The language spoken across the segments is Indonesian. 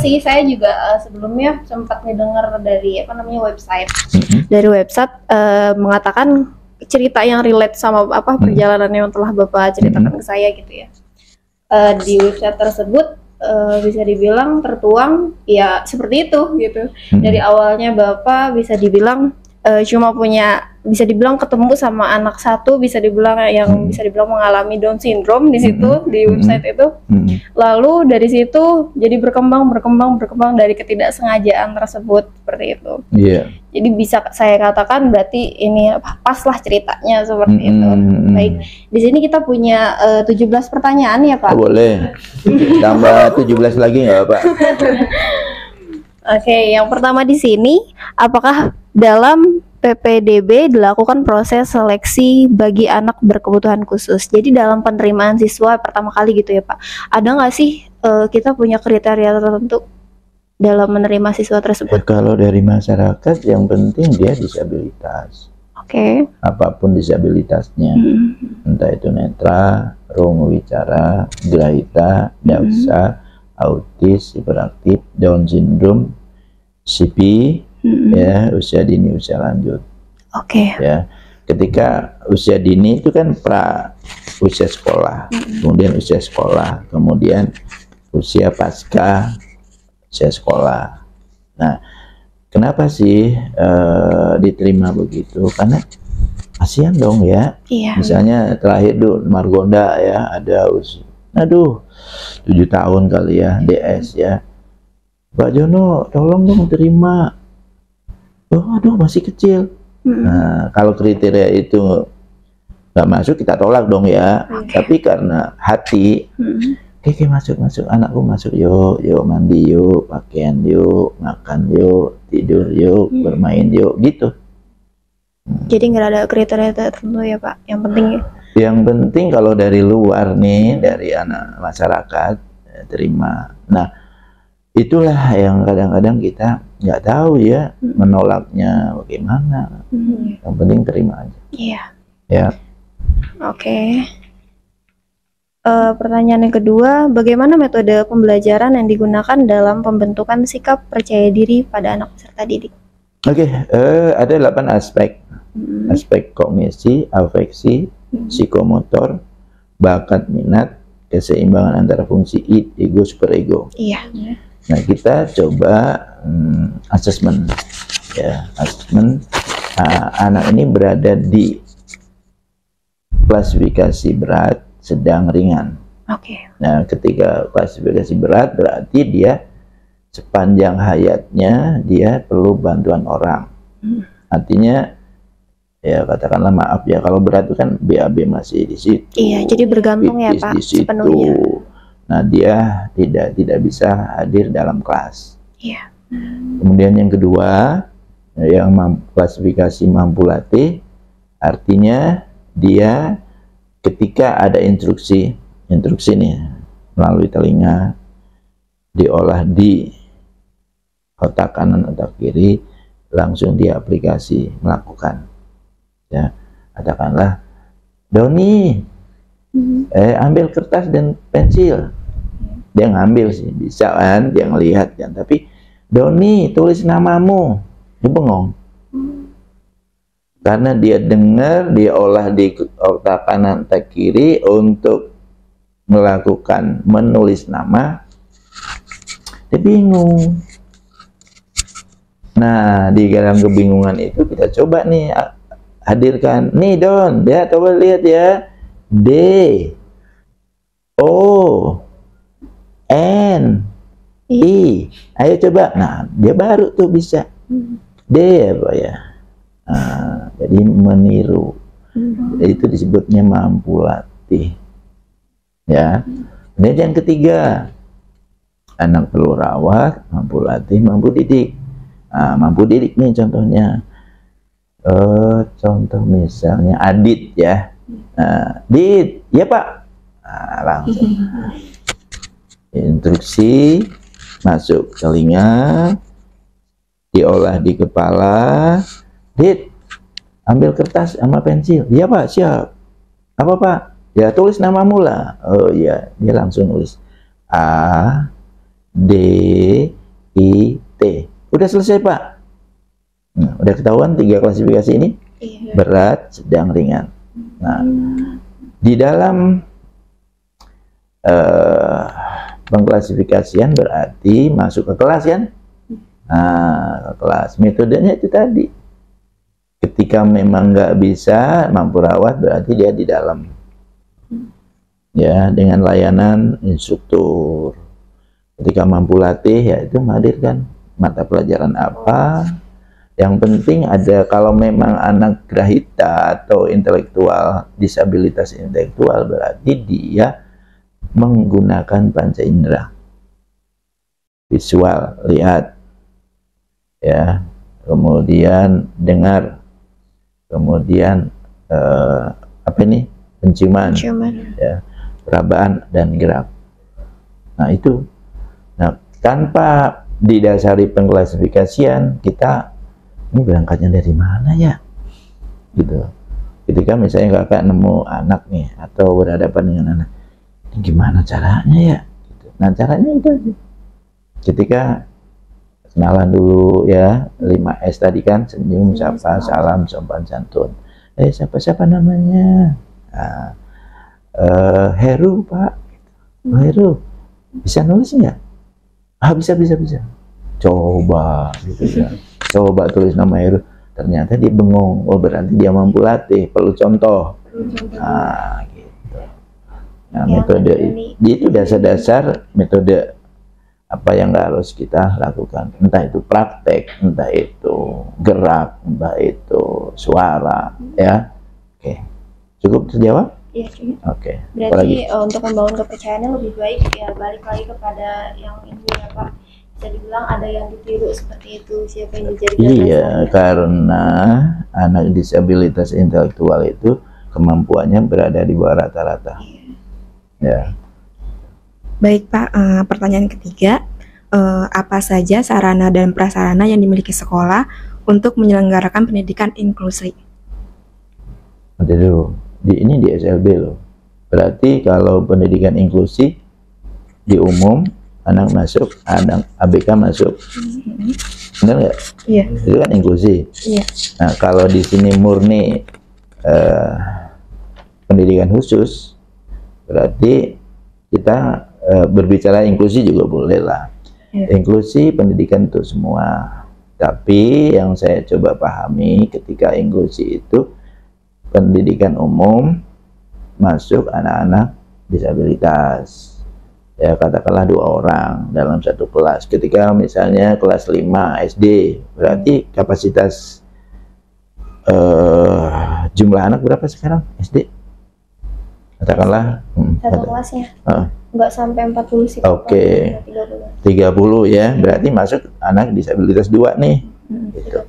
sih, saya juga sebelumnya sempat mendengar dari website. Dari website mengatakan cerita yang relate sama perjalanan yang telah Bapak ceritakan ke saya gitu ya. Di website tersebut bisa dibilang tertuang ya seperti itu gitu. Dari awalnya Bapak bisa dibilang bisa dibilang ketemu sama anak satu, bisa dibilang bisa dibilang mengalami Down syndrome di situ di website itu. Lalu dari situ jadi berkembang dari ketidaksengajaan tersebut seperti itu. Jadi bisa saya katakan berarti ini pas lah ceritanya seperti itu. Baik, di sini kita punya 17 pertanyaan ya Pak. Boleh. Tambah 17 lagi nggak Pak? Oke, yang pertama di sini, apakah dalam PPDB dilakukan proses seleksi bagi anak berkebutuhan khusus? Jadi dalam penerimaan siswa pertama kali gitu ya Pak, ada nggak sih kita punya kriteria tertentu dalam menerima siswa tersebut? Kalau dari masyarakat yang penting dia disabilitas. Apapun disabilitasnya, entah itu netra, rungu bicara, grahita, daksa, autis, hiperaktif, Down syndrome, CP, ya, usia dini, usia lanjut. Ya, ketika usia dini itu kan usia sekolah, kemudian usia sekolah, kemudian usia pasca usia sekolah. Nah, kenapa sih diterima begitu? Karena kasihan dong ya. Misalnya terakhir Margonda ya, ada usia 7 tahun kali ya, DS ya. Pak Jono, tolong dong terima. Aduh masih kecil. Nah, kalau kriteria itu nggak masuk, kita tolak dong ya. Tapi karena hati, oke, masuk, anakku masuk, yuk mandi yuk, pakaian yuk, makan yuk, tidur yuk, bermain yuk, gitu. Jadi nggak ada kriteria tertentu ya Pak, yang penting kalau dari luar nih, dari anak masyarakat terima. Nah, itulah yang kadang-kadang kita nggak tahu ya, menolaknya bagaimana. Yang penting terima aja. Ya. Pertanyaan yang kedua, bagaimana metode pembelajaran yang digunakan dalam pembentukan sikap percaya diri pada anak peserta didik? Ada 8 aspek. Aspek kognisi, afeksi, psikomotor, bakat, minat, keseimbangan antara fungsi id, ego, superego. Nah, kita coba asesmen ya, anak ini berada di klasifikasi berat, sedang, ringan. Nah, ketika klasifikasi berat berarti dia sepanjang hayatnya dia perlu bantuan orang. Artinya ya katakanlah maaf ya, kalau berat itu kan BAB masih di situ. Jadi bergantung ya Pak sepenuhnya. Nah, dia tidak bisa hadir dalam kelas. Kemudian yang kedua, yang klasifikasi mampu latih, artinya dia ketika ada instruksi nih melalui telinga, diolah di otak kanan, otak kiri, langsung dia aplikasi melakukan. Ya, katakanlah Doni, ambil kertas dan pensil. Dia ngambil sih, bisa kan, dia ngelihat kan, tapi Doni tulis namamu, dia bengong. Karena dia dengar, dia olah di otak kanan, otak kiri untuk melakukan menulis nama, dia bingung. Nah, di dalam kebingungan itu kita coba nih hadirkan, nih Don, dia coba lihat ya, D, O, N, I, ayo coba. Nah, dia baru tuh bisa D ya Pak ya. Nah, jadi meniru. Jadi itu disebutnya mampu latih. Ya. Kemudian yang ketiga, anak perlu rawat, mampu latih, mampu didik. Nah, mampu didik nih contohnya. Contoh misalnya Adit ya. Dit, ya Pak. Nah, langsung instruksi masuk telinga, diolah di kepala. Dit, ambil kertas sama pensil. Iya Pak, siap. Apa Pak? Ya tulis namamu lah. Oh iya, dia langsung nulis A, D, I, T. Udah selesai, Pak. Nah, udah ketahuan 3 klasifikasi ini? Iya. Berat, sedang, ringan. Nah, di dalam pengklasifikasian berarti masuk ke kelas kan? Nah, ke kelas. Metodenya itu tadi. Ketika memang nggak bisa mampu rawat, berarti dia di dalam. Ya, dengan layanan instruktur. Ketika mampu latih, yaitu menghadirkan mata pelajaran apa. Yang penting ada, kalau memang anak grahita atau intelektual, disabilitas intelektual, berarti dia menggunakan panca indera. Visual, lihat. Ya, kemudian dengar. Kemudian apa ini? Penciuman. Ya, perabaan dan gerak. Nah, itu. Nah, tanpa didasari pengklasifikasian, kita ini berangkatnya dari mana ya? Gitu. Ketika misalnya kakak nemu anak nih, atau berhadapan dengan anak, ini gimana caranya ya? Gitu. Nah, caranya itu aja. Ketika kenalan dulu ya, 5S tadi kan, senyum, sapa, salam, sopan santun. Siapa namanya? Nah, Heru, Pak. Heru, bisa nulis nggak? Bisa. Coba, gitu ya. Coba tulis nama Heru. Ternyata dia bengong. Oh, berarti dia mampu latih. Perlu contoh. Nah, gitu. Nah, metode itu dasar-dasar metode apa yang harus kita lakukan. Entah itu praktek, entah itu gerak, entah itu suara, ya. Oke. Cukup terjawab? Iya, cukup. Oke. Berarti untuk membangun kepercayaannya lebih baik ya balik lagi kepada yang ini ya, Pak. Bisa dibilang ada yang ditiru seperti itu, siapa yang dijadikan. Iya, karena anak disabilitas intelektual itu kemampuannya berada di bawah rata-rata. Ya. Baik, Pak, pertanyaan ketiga, apa saja sarana dan prasarana yang dimiliki sekolah untuk menyelenggarakan pendidikan inklusi? Nanti dulu, ini di SLB loh. Berarti kalau pendidikan inklusi di umum, anak masuk, anak ABK masuk, benar nggak? Iya. Itu kan inklusi. Iya. Nah, kalau di sini murni pendidikan khusus, berarti kita berbicara inklusi juga boleh lah. Ya. Inklusi pendidikan untuk semua. Tapi yang saya coba pahami ketika inklusi itu pendidikan umum masuk anak-anak disabilitas. Ya, katakanlah 2 orang dalam satu kelas. Ketika misalnya kelas 5 SD, berarti kapasitas jumlah anak berapa sekarang SD? Katakanlah satu kelasnya nggak sampai 40 sih. Oke. 30 ya, berarti masuk anak disabilitas 2 nih. Gitu.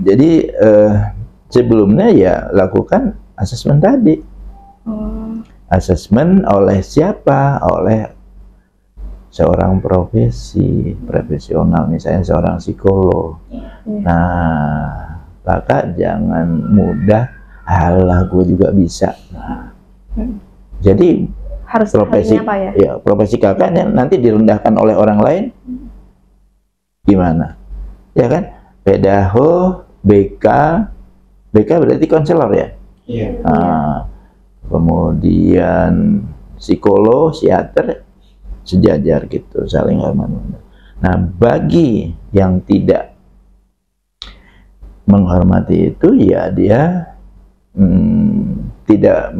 Jadi sebelumnya ya lakukan asesmen tadi. Asesmen oleh siapa? Oleh seorang profesional, misalnya seorang psikolog. Nah, kakak jangan mudah, alah gue juga bisa. Nah, jadi harus profesi apa ya? Ya, profesi kakaknya nanti direndahkan oleh orang lain, gimana? Ya kan? Pedaho, BK berarti konselor ya. Iya. Nah, kemudian psikolog, psikiater sejajar gitu, saling hormat. Nah, bagi yang tidak menghormati itu, ya dia tidak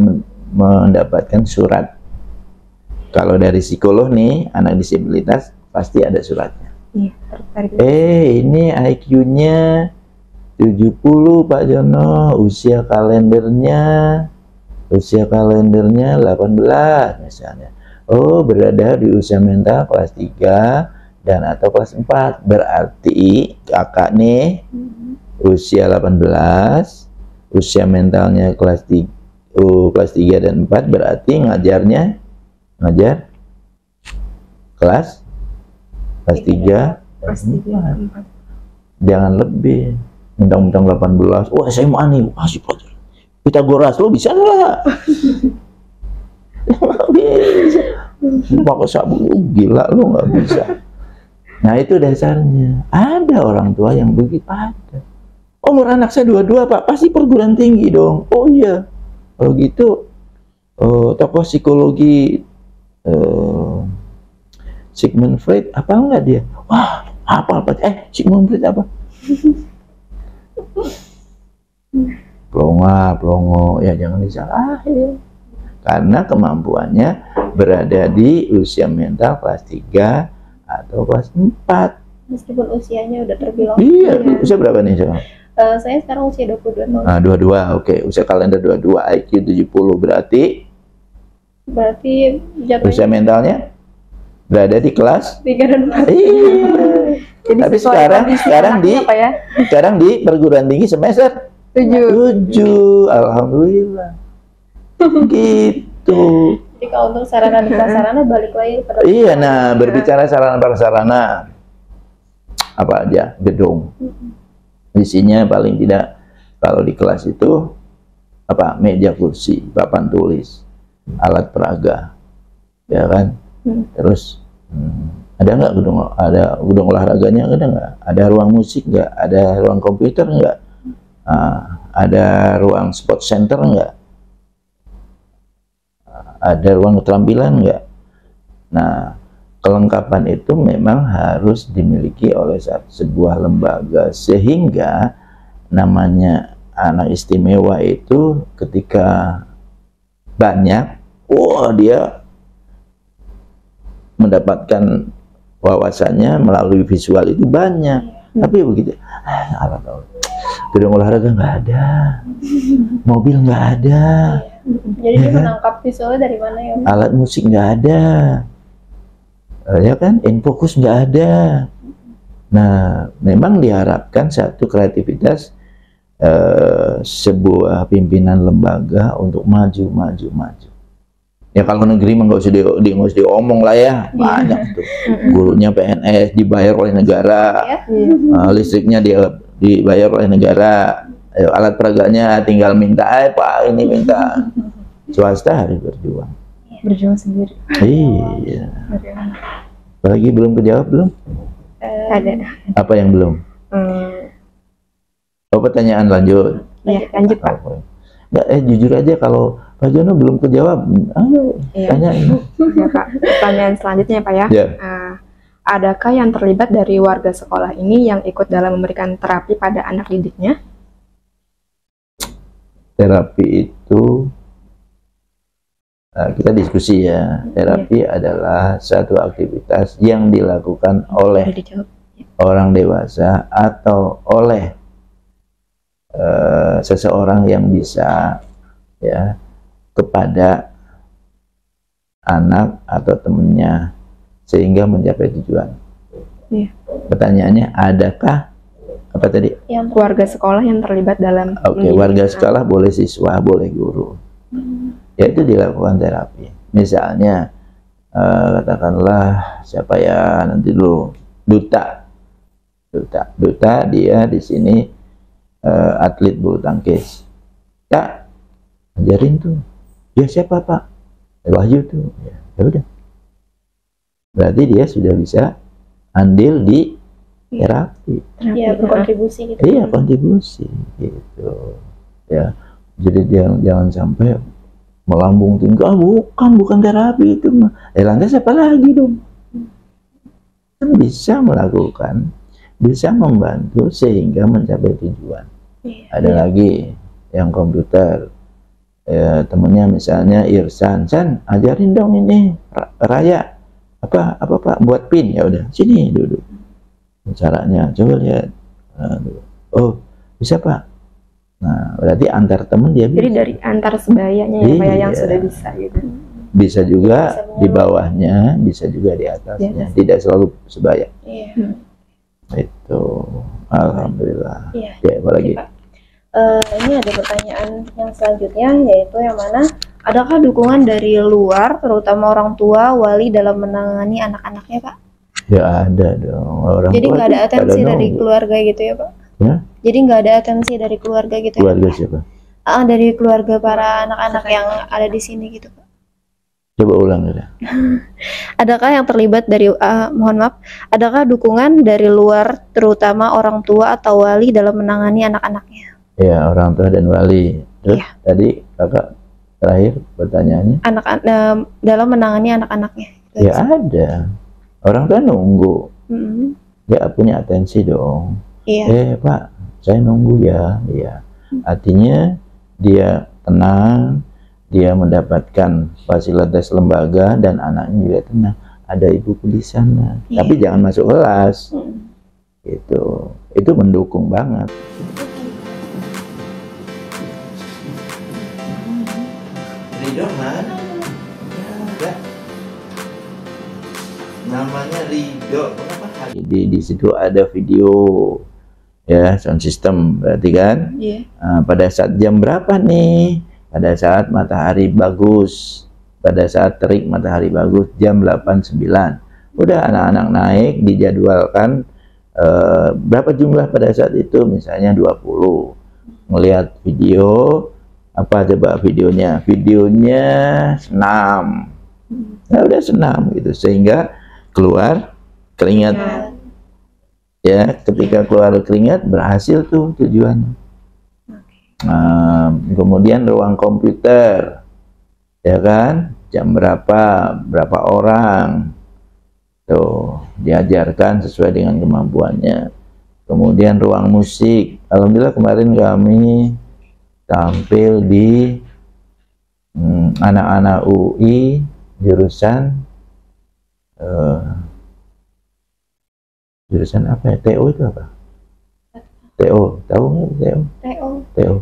mendapatkan surat. Kalau dari psikolog nih, anak disabilitas pasti ada suratnya. Ini IQ-nya 70 Pak Jono, usia kalendernya 18 misalnya. Oh, berada di usia mental kelas 3 dan atau kelas 4. Berarti kakak nih usia 18, usia mentalnya kelas 3 dan 4, berarti ngajar kelas 3 kelas 3 4. Jangan lebih. Undang-undang 18. Wah, SMA nih, wah si Pitagoras lo bisa nggak? Bisa. pakai sabuk, gila lu, nggak bisa. Nah itu dasarnya. Ada orang tua yang begitu, ada. Umur anak saya 22 Pak, pasti perguruan tinggi dong. Oh iya, kalau gitu tokoh psikologi Sigmund Freud apa enggak dia? Wah, apa Sigmund Freud apa? Plongo, ya jangan disalahin. Karena kemampuannya berada di usia mental kelas 3 atau kelas 4. Meskipun usianya udah terbilang. Iya, usia berapa nih sekarang? Saya sekarang usia 22 tahun. Nah, 22, oke. Usia kalender 22, IQ 70 berarti jatuhnya usia mentalnya berada di kelas 3 dan 4. Iya. Jadi Tapi sekarang di perguruan tinggi semester 7. Alhamdulillah. Gitu. Jadi kalau untuk sarana dan prasarana balik lagi pada Iya, nah berbicara sarana prasarana apa aja? Gedung. Isinya paling tidak kalau di kelas itu apa? Meja, kursi, papan tulis, alat peraga, ya kan? Terus ada nggak gedung olahraganya, ada nggak? Ada ruang musik nggak? Ada ruang komputer nggak? Ada ruang sport center nggak? Ada ruang keterampilan nggak? Nah, kelengkapan itu memang harus dimiliki oleh sebuah lembaga, sehingga namanya anak istimewa itu ketika banyak, dia mendapatkan wawasannya melalui visual itu banyak. Tapi begitu, gedung olahraga nggak ada, mobil nggak ada, jadi dia menangkap visualnya dari mana ya? alat musik nggak ada, ya kan? Infokus nggak ada. Nah, memang diharapkan satu kreativitas sebuah pimpinan lembaga untuk maju. Ya kalau negeri mah nggak usah diomong lah ya, banyak tuh. Gurunya PNS dibayar oleh negara, listriknya dibayar oleh negara, alat peraganya tinggal minta, Pak ini minta. Swasta harus berjuang sendiri. Iya. Apalagi belum kejawab belum? Ada. Apa yang belum? Pertanyaan lanjut. Iya, lanjut Pak. Nggak, jujur aja kalau Pak Jono belum kejawab, tanyain. Ya, Pak. Pertanyaan selanjutnya Pak ya. Adakah yang terlibat dari warga sekolah ini yang ikut dalam memberikan terapi pada anak didiknya? Terapi itu kita diskusi ya. Terapi adalah satu aktivitas yang dilakukan oleh orang dewasa atau oleh seseorang yang bisa ya kepada anak atau temennya sehingga mencapai tujuan. Pertanyaannya, adakah apa tadi? Yang keluarga sekolah yang terlibat dalam warga sekolah boleh siswa, boleh guru. Ya itu dilakukan terapi. Misalnya katakanlah siapa ya nanti dulu duta dia di sini atlet bulu tangkis. Kak, ajarin tuh. Ya siapa Pak? Wahyu tuh. Ya udah. Berarti dia sudah bisa andil di terapi. Iya, berkontribusi gitu. Iya, kontribusi gitu. Ya. Jadi jangan sampai melambung tinggi. Bukan terapi itu mah. Lantas apa lagi dong? Kan bisa melakukan, bisa membantu sehingga mencapai tujuan. Ada lagi yang komputer. Temennya misalnya Irsan, ajarin dong ini Raya apa Pak buat pin. Ya udah, sini duduk. Caranya coba lihat. Bisa Pak. Nah, berarti antar teman dia bisa. Jadi dari antar sebayanya ya Pak yang sudah bisa gitu. Bisa juga di bawahnya, bisa juga di atasnya. Tidak selalu sebaya. Itu alhamdulillah. Ya, apa lagi? Ini ada pertanyaan yang selanjutnya, yaitu yang mana adakah dukungan dari luar, terutama orang tua, wali dalam menangani anak-anaknya Pak? Ya ada dong. Jadi nggak ada atensi dari keluarga gitu ya Pak? Ya? Jadi nggak ada atensi dari keluarga gitu? Keluarga ya, siapa? Dari keluarga para anak-anak yang ada di sini gitu Pak? Coba ulang ya. Adakah yang terlibat dari mohon maaf, adakah dukungan dari luar terutama orang tua atau wali dalam menangani anak-anaknya? Ya, orang tua dan wali. Terus Iya. tadi kakak terakhir pertanyaannya? Dalam menangani anak-anaknya. Ya ada. Orang tua nunggu. Dia punya atensi dong. Iya. Pak, saya nunggu ya. Iya. Artinya dia tenang, dia mendapatkan fasilitas lembaga dan anaknya juga tenang. Ada ibuku di sana. Iya. Tapi jangan masuk kelas. Gitu. Itu mendukung banget. Ridho mana? Ya. Namanya Ridho. Di situ ada video ya, sound system berarti kan. Iya. Pada saat jam berapa nih? Pada saat matahari bagus, pada saat terik matahari bagus, jam 8.09. Udah anak-anak naik, dijadwalkan berapa jumlah pada saat itu, misalnya 20. Melihat video, apa coba videonya? Videonya senam. Nah, udah senam gitu, sehingga keluar keringat. Ya, ketika keluar keringat berhasil tuh tujuannya. Kemudian ruang komputer, ya kan, jam berapa orang, tuh diajarkan sesuai dengan kemampuannya. Kemudian ruang musik, alhamdulillah kemarin kami tampil di anak-anak UI jurusan apa ya? TO itu apa? TO, tahu nggak TO? TO.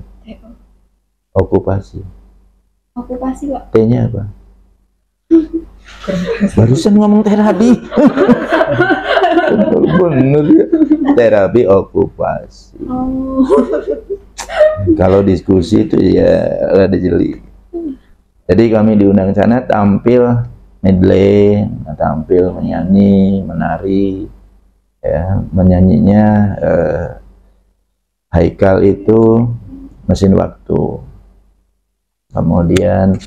Okupasi. Okupasi, Pak. T-nya apa? Barusan ngomong terapi. Bener ya. Terapi okupasi. Kalau diskusi itu ya rada jeli. Jadi kami diundang ke sana tampil medley, tampil menyanyi, menari. Ya, menyanyinya Haikal itu Mesin Waktu. Kemudian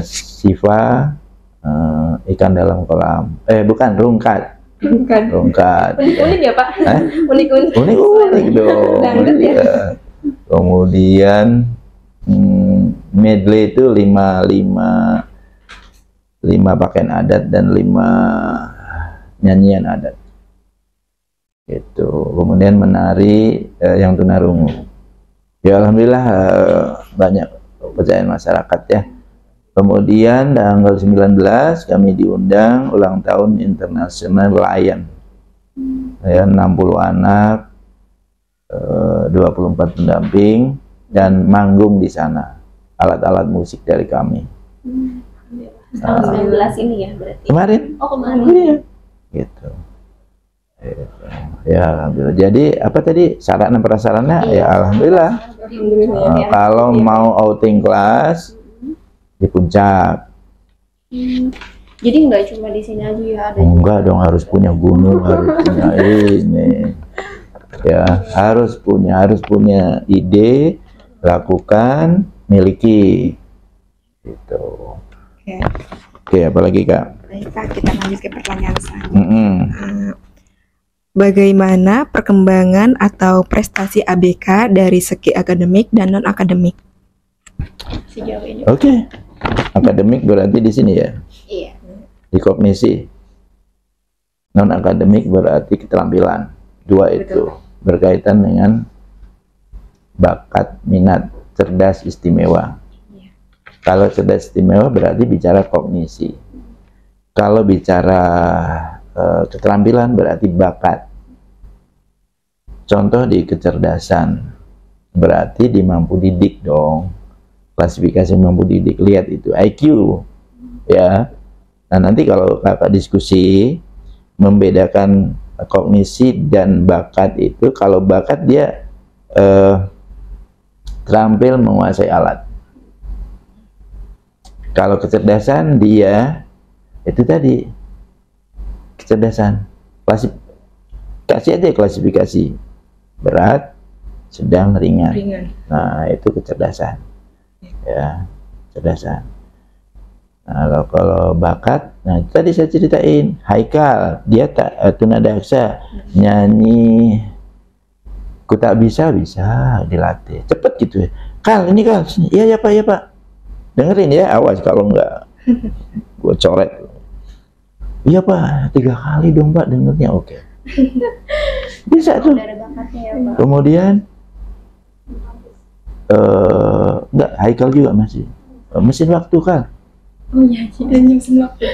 Siva Ikan Dalam Kolam. Bukan, Rungkat. Rungkat. Unik ya, Pak? Unik-unik. Unik dong. Ya. Kemudian medley itu 5 pakaian adat dan 5 nyanyian adat. Gitu. Kemudian menari yang tunarungu. Ya alhamdulillah banyak kepercayaan masyarakat ya. Kemudian tanggal 19 kami diundang ulang tahun International Lion. Ya, 60 anak, 24 pendamping dan manggung di sana. Alat-alat musik dari kami. Tanggal 19 ini ya berarti. Kemarin? Oh, kemarin. Iya. Gitu. Ya alhamdulillah. Jadi apa tadi sarana prasarana? Ya alhamdulillah. Kalau mau outing kelas di puncak. Jadi nggak cuma di sini aja ya, ada Enggak dong, harus punya gunung, harus punya ini. Ya, harus punya ide, lakukan, miliki. Gitu. Oke, apalagi Kak? Baik, Kak, kita lanjut ke pertanyaan selanjutnya. Bagaimana perkembangan atau prestasi ABK dari segi akademik dan non akademik? sejauh ini? Oke. Akademik berarti di sini ya. Iya. Di kognisi. Non akademik berarti keterampilan. Dua itu berkaitan dengan bakat, minat, cerdas istimewa. Kalau cerdas istimewa berarti bicara kognisi. Kalau bicara keterampilan berarti bakat. Contoh di kecerdasan berarti di mampu didik dong. Klasifikasi mampu didik, lihat itu IQ ya. Nah nanti kalau kakak diskusi membedakan kognisi dan bakat itu, kalau bakat dia terampil menguasai alat. Kalau kecerdasan dia itu tadi kecerdasan, kasih aja klasifikasi berat, sedang, ringan. Nah itu kecerdasan ya, kecerdasan. Nah, kalau bakat, nah tadi saya ceritain, Haikal, dia tunadaksa, nyanyi, ku tak bisa dilatih, cepet gitu ya. Kal, ini Kal, iya ya Pak, ya Pak, dengerin ya, awas kalau enggak, gua coret. Iya Pak, 3 kali dong Pak dengernya, oke. Bisa tuh. Kemudian, enggak, Haikal juga masih, mesin waktu Kal. Oh iya, mesin waktu.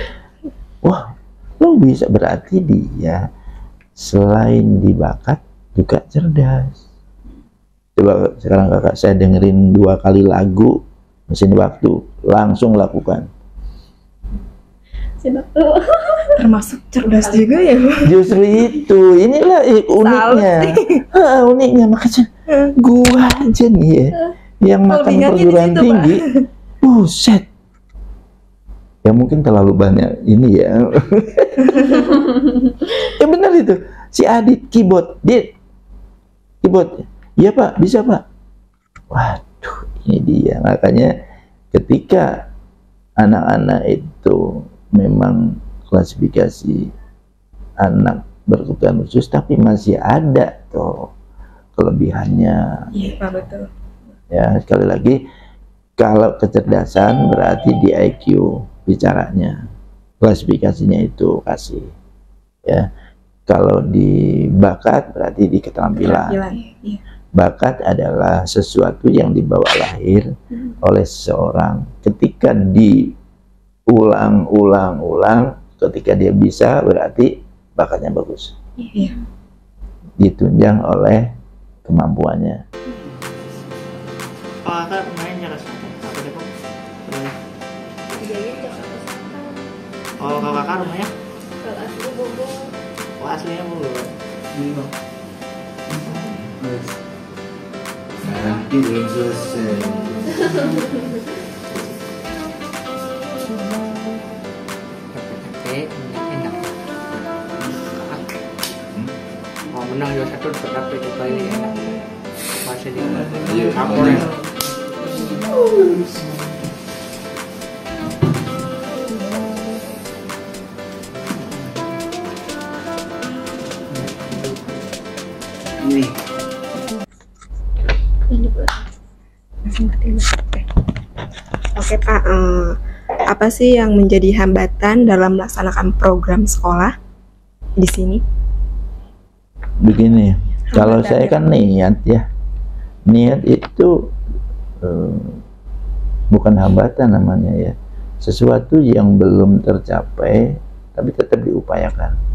Wah, lo bisa, berarti dia selain dibakat juga cerdas. Coba sekarang kakak saya dengerin 2 kali lagu mesin waktu, langsung lakukan. Mesin waktu Termasuk cerdas juga ya. Justru itu, inilah uniknya. Uniknya, makanya gua aja nih ya, yang makan perguruan tinggi, buset. Ya mungkin terlalu banyak ini ya. Ya benar itu. Si Adit keyboard, keyboard. Iya Pak, bisa Pak. Waduh, ini dia. Makanya ketika anak-anak itu memang klasifikasi anak berkebutuhan khusus, tapi masih ada tuh kelebihannya. Iya Pak, betul. Ya, sekali lagi, kalau kecerdasan berarti di IQ bicaranya, klasifikasinya itu kasih ya. Kalau di bakat berarti di keterampilan. Iya. Bakat adalah sesuatu yang dibawa lahir oleh seseorang, ketika diulang-ulang, ketika dia bisa berarti bakatnya bagus. Iya. Ditunjang oleh kemampuannya. Oh, kakak rumahnya? Kalau asli Bogor. Oh, aslinya Bogor. Nanti belum selesai. Enak. Mau menang juga 1 dapat coba ini enak. Masih di kampung ya. Nih. Oke Pak, apa sih yang menjadi hambatan dalam melaksanakan program sekolah di sini? Begini, kalau saya kan niat ya, niat itu bukan hambatan namanya ya, sesuatu yang belum tercapai tapi tetap diupayakan.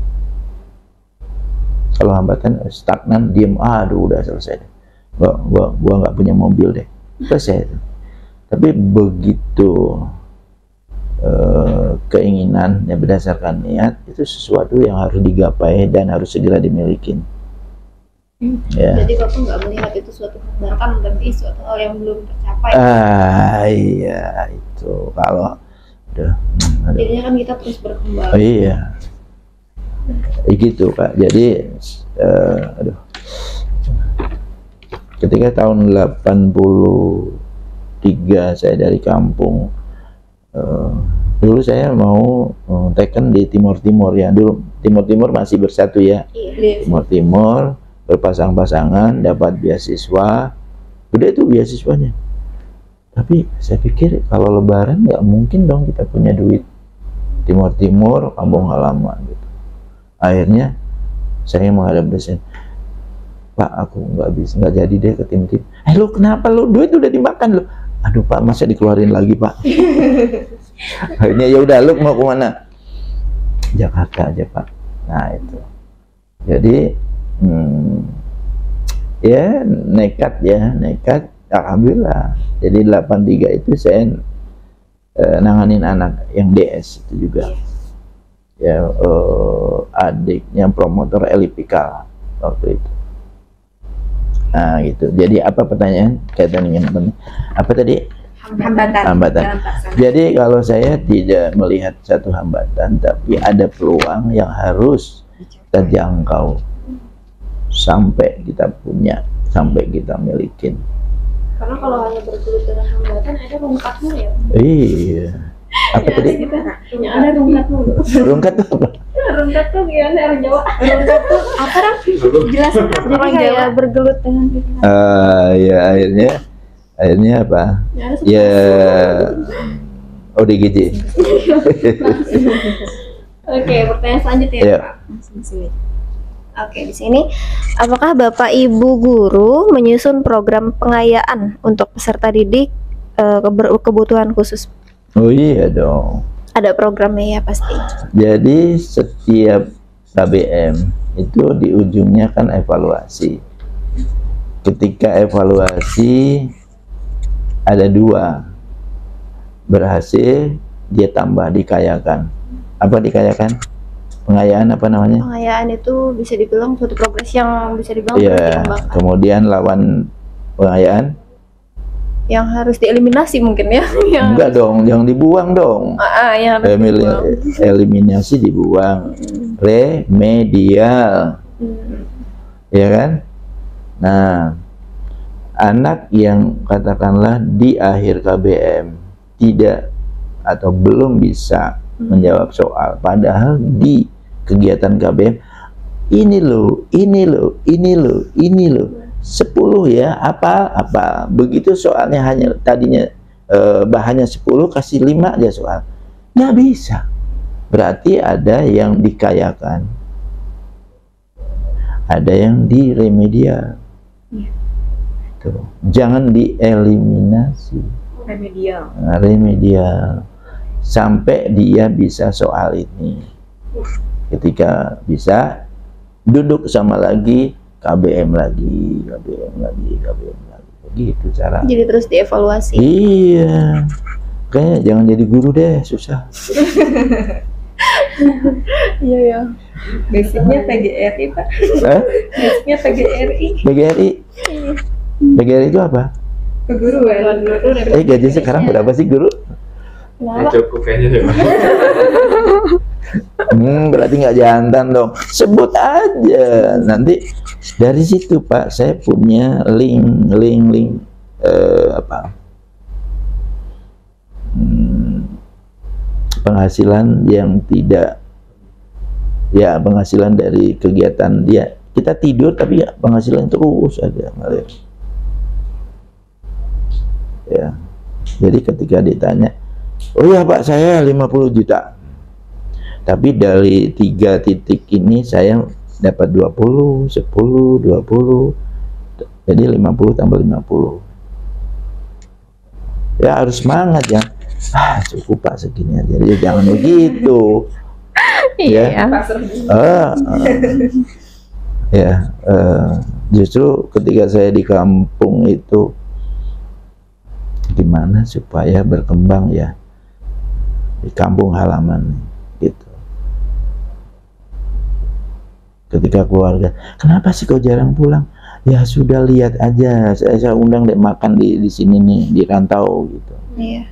Kalau hambatan stagnan, diem, aduh udah selesai deh, gua nggak punya mobil deh, selesai. Tapi begitu keinginan yang berdasarkan niat, itu sesuatu yang harus digapai dan harus segera dimiliki. Ya. Jadi Bapak nggak melihat itu suatu hambatan, tapi suatu hal yang belum tercapai. Iya itu kalau udah. Jadinya kan kita terus berkembang. Oh, iya. Gitu Kak. Jadi ketika tahun 83 saya dari kampung, dulu saya mau teken di Timur ya, dulu Timur masih bersatu ya. Iya. Timur berpasang-pasangan, dapat beasiswa, gede tuh beasiswanya. Tapi saya pikir kalau lebaran nggak mungkin dong kita punya duit Timur kampung halaman gitu. Akhirnya saya menghadap dosen, Pak aku nggak jadi deh ke tim. Lu kenapa, lu duit udah dimakan lu? Aduh Pak, masa dikeluarin lagi Pak? Akhirnya ya udah, lu mau kemana? Jakarta aja Pak. Nah itu, jadi ya nekat, alhamdulillah. Jadi 83 itu saya nanganin anak yang DS itu juga. Ya, adiknya promotor elipikal waktu itu. Nah gitu. Jadi apa pertanyaan kaitan dengan apa tadi? Hambatan. Jadi kalau saya tidak melihat satu hambatan, tapi ada peluang yang harus kita jangkau sampai kita punya, sampai kita milikin. Karena kalau hanya bergelut dengan hambatan, ada lompatnya ya. Iya. Apa tadi? Yang ada rungkat mulu. Rungkat tuh apa? Rungkat tuh gimana orang Jawa? Rungkat tuh apa Ram? Jelasin Ram. Jadi Orang Jawa. kayak bergelut dengan pikiran. Ya akhirnya apa? Ya ODGJ. Oke, pertanyaan selanjutnya. Ya. Oke, di sini apakah Bapak Ibu guru menyusun program pengayaan untuk peserta didik kebutuhan khusus? Oh iya dong. Ada programnya ya pasti. Jadi setiap KBM itu di ujungnya kan evaluasi. Ketika evaluasi ada 2, berhasil dia tambah dikayakan. Apa dikayakan? Pengayaan apa namanya? Pengayaan itu bisa dibilang suatu progres yang bisa dibilang terus Iya. dikembangkan. Kemudian lawan pengayaan? Yang harus dieliminasi mungkin ya. Enggak dong, jangan dibuang dong. Yang harus dibuang. Eliminasi dibuang. Remedial. Ya kan? Nah, anak yang katakanlah di akhir KBM tidak atau belum bisa menjawab soal, padahal di kegiatan KBM ini loh 10 ya, apa begitu soalnya hanya tadinya bahannya 10 kasih 5 dia soal, nggak bisa. Berarti ada yang dikayakan, ada yang diremedial. Tuh. Jangan dieliminasi, remedial sampai dia bisa soal ini. Ketika bisa, duduk sama lagi, KBM lagi, begitu cara. Jadi terus dievaluasi. Iya, kayaknya jangan jadi guru deh, susah. Iya. Basicnya PGRI Pak. Basicnya PGRI. PGRI itu apa? Keguruan. Gaji sekarang berapa sih guru? Cukup kayaknya deh. Berarti nggak jantan dong. Sebut aja. Nanti dari situ Pak, saya punya link penghasilan yang tidak, ya penghasilan dari kegiatan dia. Kita tidur tapi ya penghasilan terus ada ngalir. Ya. Jadi ketika ditanya, oh ya Pak, saya 50 juta. Tapi dari 3 titik ini saya dapat 20, 10, 20. Jadi 50 tambah 50. Ya harus semangat ya. Cukup Pak segini aja. Jadi jangan begitu. Iya. Justru ketika saya di kampung itu, gimana supaya berkembang ya di kampung halaman gitu. Ketika keluarga, kenapa sih kau jarang pulang? Ya sudah, lihat aja, saya undang deh makan di sini nih, di rantau gitu. Iya.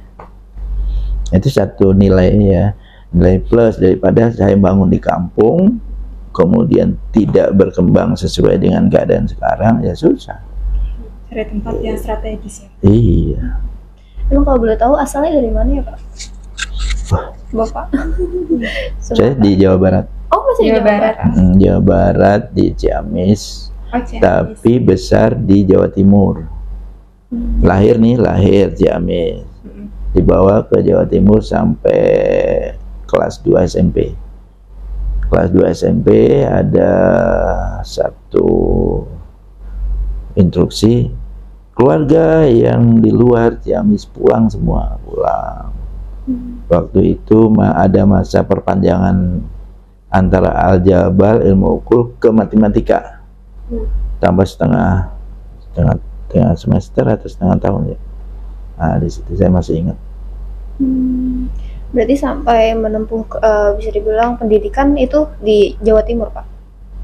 Itu satu nilai ya, nilai plus daripada saya bangun di kampung kemudian tidak berkembang sesuai dengan keadaan sekarang, ya susah. Cari tempat yang strategis ya. Iya. Emang kalau boleh tahu asalnya dari mana ya Pak? Bapak? Saya di Jawa Barat. Oh, masih di Jawa Barat. Jawa Barat di Ciamis, tapi besar di Jawa Timur. Lahir Ciamis, dibawa ke Jawa Timur sampai kelas 2 SMP. Kelas 2 SMP ada satu instruksi, keluarga yang di luar Ciamis pulang semua, pulang. Waktu itu ada masa perpanjangan antara aljabar, ilmu ukur ke matematika, tambah setengah semester atau setengah tahun ya. Nah di situ saya masih ingat. Berarti sampai menempuh bisa dibilang pendidikan itu di Jawa Timur Pak?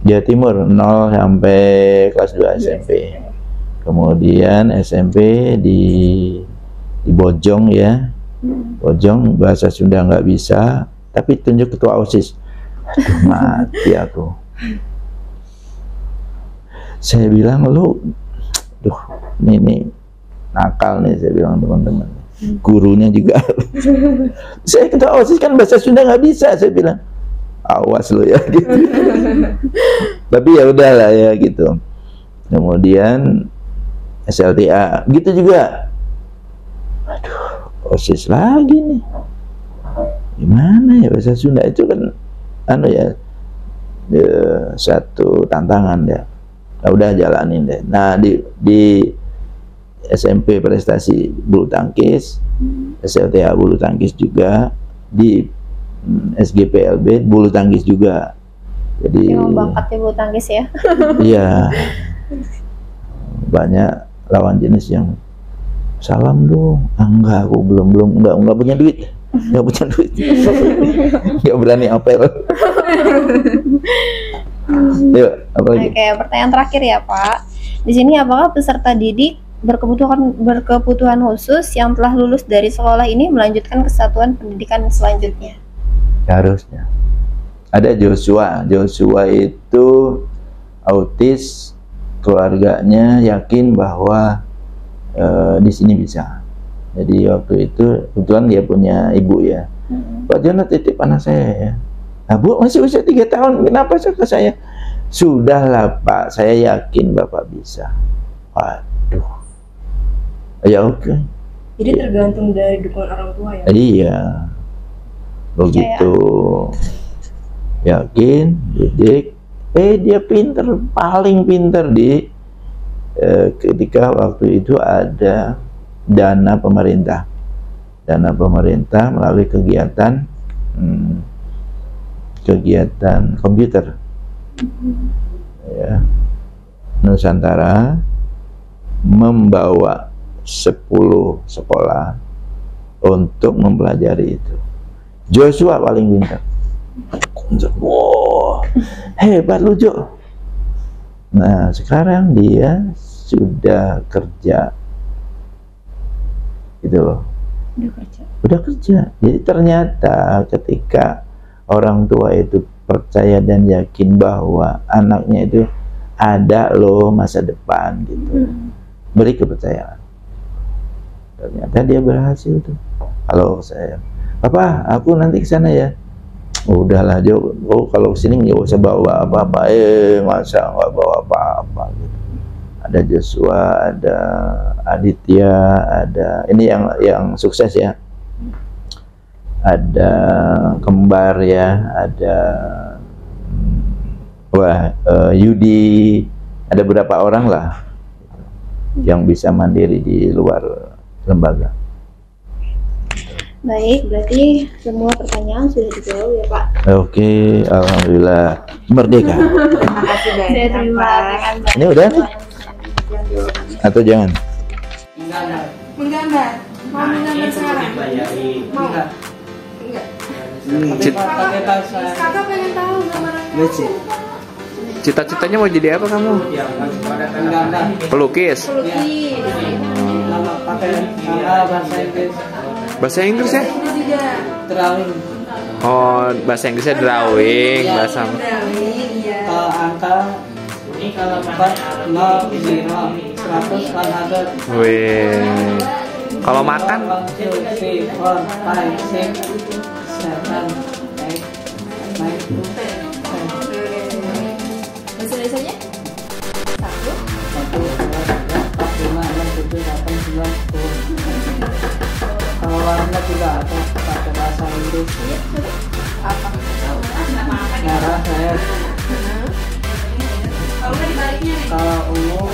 Jawa Timur 0 sampai kelas 2 SMP. Kemudian SMP di Bojong ya. Bojong bahasa Sunda nggak bisa, tapi tunjuk ketua OSIS. Aduh, mati aku. Saya bilang, lu ini nakal nih, saya bilang teman-teman. gurunya juga. Saya ketua OSIS kan bahasa Sunda nggak bisa, saya bilang awas lo ya gitu. Tapi ya udahlah ya gitu. Kemudian SLTA gitu juga. Aduh, OSIS lagi nih. Gimana ya bahasa Sunda itu kan satu tantangan ya. Nah, udah jalanin deh. Nah di SMP prestasi bulu tangkis, SLTA bulu tangkis juga, di SGPLB bulu tangkis juga. Jadi emang bakatnya bulu tangkis ya. Iya, banyak lawan jenis yang salam dong. Enggak, aku belum enggak punya duit. Enggak punya duit. Enggak berani apel. Yuk, apa lagi? Oke, pertanyaan terakhir ya Pak. Di sini apakah peserta didik berkebutuhan khusus yang telah lulus dari sekolah ini melanjutkan ke satuan pendidikan selanjutnya? Harusnya. Ada Joshua. Joshua itu autis, keluarganya yakin bahwa di sini bisa. Jadi waktu itu kebetulan dia punya ibu ya. Pak Jono titip anak saya ya. Nah, Bu, masih usia 3 tahun, kenapa ke saya? Sudahlah Pak, saya yakin Bapak bisa. Waduh. Ya oke. Jadi tergantung dari dukungan orang tua ya? Iya. Begitu yakin, didik, dia pinter, paling pinter di ketika waktu itu ada dana pemerintah melalui kegiatan komputer ya. Nusantara membawa 10 sekolah untuk mempelajari itu. Joshua paling pintar. Wow, hebat lu Jo. Nah sekarang dia sudah kerja gitu loh. Udah kerja. Jadi ternyata ketika orang tua itu percaya dan yakin bahwa anaknya itu ada loh masa depan gitu, beri kepercayaan. Ternyata dia berhasil tuh. Kalau saya, Papa, aku nanti ke sana ya. Udahlah Jo, kalau kesini nggak usah bawa apa-apa. Masa nggak bawa apa-apa gitu. Ada Joshua, ada Aditya, ada ini yang sukses ya. Ada kembar ya, ada Yudi, ada beberapa orang lah yang bisa mandiri di luar lembaga. Baik, berarti semua pertanyaan sudah dijawab ya Pak. Oke, alhamdulillah merdeka. Terima kasih banyak Pak. Ini udah nih? Atau jangan? Menggambar. Mau menggambar sekarang? Mau? Enggak. Kakak pengen tahu gambarannya. Cita-citanya mau jadi apa kamu? Pelukis. Bahasa Inggris ya? Drawing. Oh, bahasa Inggrisnya drawing, bahasa Kalau angka 4, 0, 100, 100. Wih. Kalau makan? 1, 2, 3, 4, 5, 6, 7, 8, 9. Bahasa Indonesianya? 1, 1, 2, 3, 4, 5, 6, 7, 8, 9, 10. Kalau warna juga ada pakai bahasa Inggris. apa? Merah saya. Kalau ungu